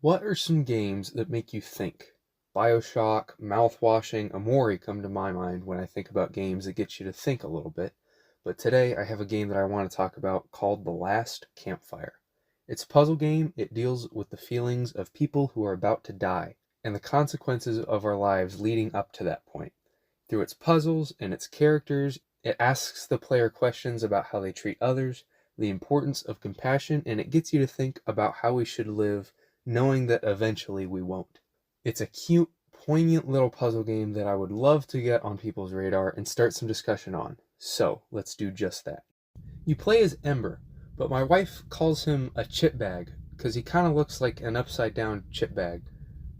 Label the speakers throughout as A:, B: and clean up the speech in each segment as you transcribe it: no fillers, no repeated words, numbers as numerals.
A: What are some games that make you think? BioShock, mouthwashing, Amori come to my mind when I think about games that get you to think a little bit. But today I have a game that I want to talk about called The Last Campfire. It's a puzzle game. It deals with the feelings of people who are about to die and the consequences of our lives leading up to that point. Through its puzzles and its characters, it asks the player questions about how they treat others, the importance of compassion, and it gets you to think about how we should live knowing that eventually we won't. It's a cute, poignant little puzzle game that I would love to get on people's radar and start some discussion on. So, let's do just that. You play as Ember, but my wife calls him a chip bag because he kind of looks like an upside down chip bag.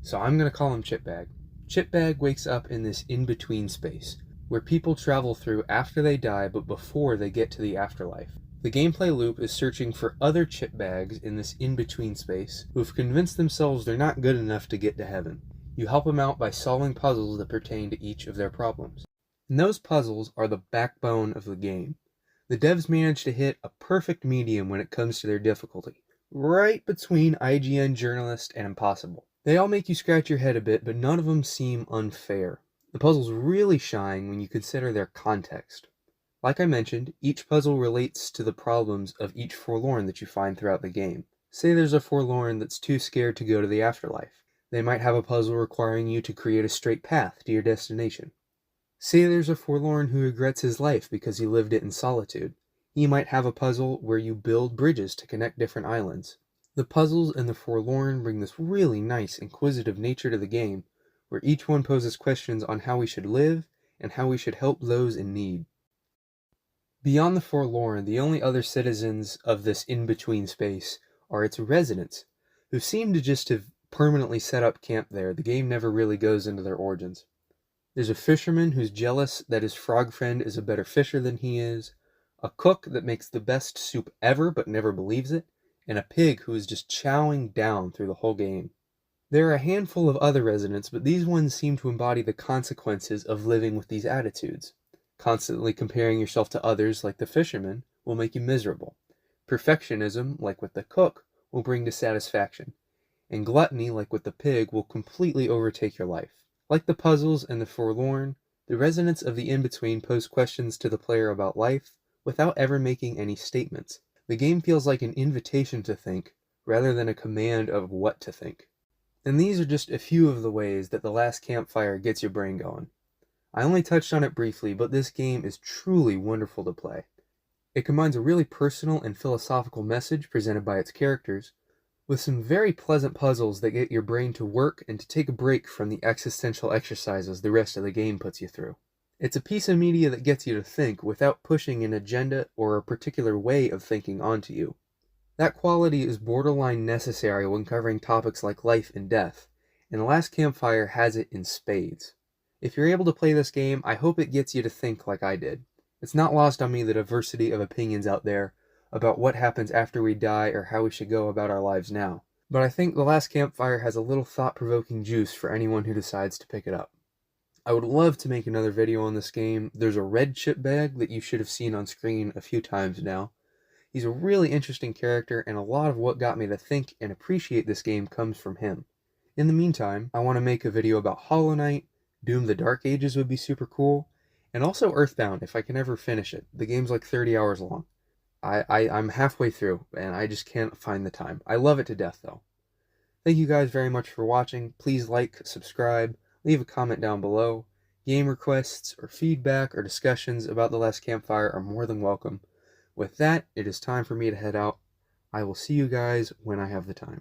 A: So I'm going to call him Chip Bag. Chip Bag wakes up in this in-between space where people travel through after they die but before they get to the afterlife. The gameplay loop is searching for other chip bags in this in-between space who've convinced themselves they're not good enough to get to heaven. You help them out by solving puzzles that pertain to each of their problems. And those puzzles are the backbone of the game. The devs managed to hit a perfect medium when it comes to their difficulty, right between IGN journalist and impossible. They all make you scratch your head a bit, but none of them seem unfair. The puzzles really shine when you consider their context. Like I mentioned, each puzzle relates to the problems of each forlorn that you find throughout the game. Say there's a forlorn that's too scared to go to the afterlife. They might have a puzzle requiring you to create a straight path to your destination. Say there's a forlorn who regrets his life because he lived it in solitude. He might have a puzzle where you build bridges to connect different islands. The puzzles and the forlorn bring this really nice, inquisitive nature to the game, where each one poses questions on how we should live and how we should help those in need. Beyond the forlorn, the only other citizens of this in-between space are its residents, who seem to just have permanently set up camp there. The game never really goes into their origins. There's a fisherman who's jealous that his frog friend is a better fisher than he is, a cook that makes the best soup ever but never believes it, and a pig who is just chowing down through the whole game. There are a handful of other residents, but these ones seem to embody the consequences of living with these attitudes. Constantly comparing yourself to others, like the fisherman, will make you miserable. Perfectionism, like with the cook, will bring dissatisfaction. And gluttony, like with the pig, will completely overtake your life. Like the puzzles and the forlorn, the residents of the in-between pose questions to the player about life without ever making any statements. The game feels like an invitation to think, rather than a command of what to think. And these are just a few of the ways that The Last Campfire gets your brain going. I only touched on it briefly, but this game is truly wonderful to play. It combines a really personal and philosophical message presented by its characters, with some very pleasant puzzles that get your brain to work and to take a break from the existential exercises the rest of the game puts you through. It's a piece of media that gets you to think without pushing an agenda or a particular way of thinking onto you. That quality is borderline necessary when covering topics like life and death, and The Last Campfire has it in spades. If you're able to play this game, I hope it gets you to think like I did. It's not lost on me the diversity of opinions out there about what happens after we die or how we should go about our lives now. But I think The Last Campfire has a little thought-provoking juice for anyone who decides to pick it up. I would love to make another video on this game. There's a red chip bag that you should have seen on screen a few times now. He's a really interesting character, and a lot of what got me to think and appreciate this game comes from him. In the meantime, I want to make a video about Hollow Knight. Doom the Dark Ages would be super cool, and also Earthbound if I can ever finish it. The game's like 30 hours long. I'm halfway through, and I just can't find the time. I love it to death, though. Thank you guys very much for watching. Please like, subscribe, leave a comment down below. Game requests or feedback or discussions about The Last Campfire are more than welcome. With that, it is time for me to head out. I will see you guys when I have the time.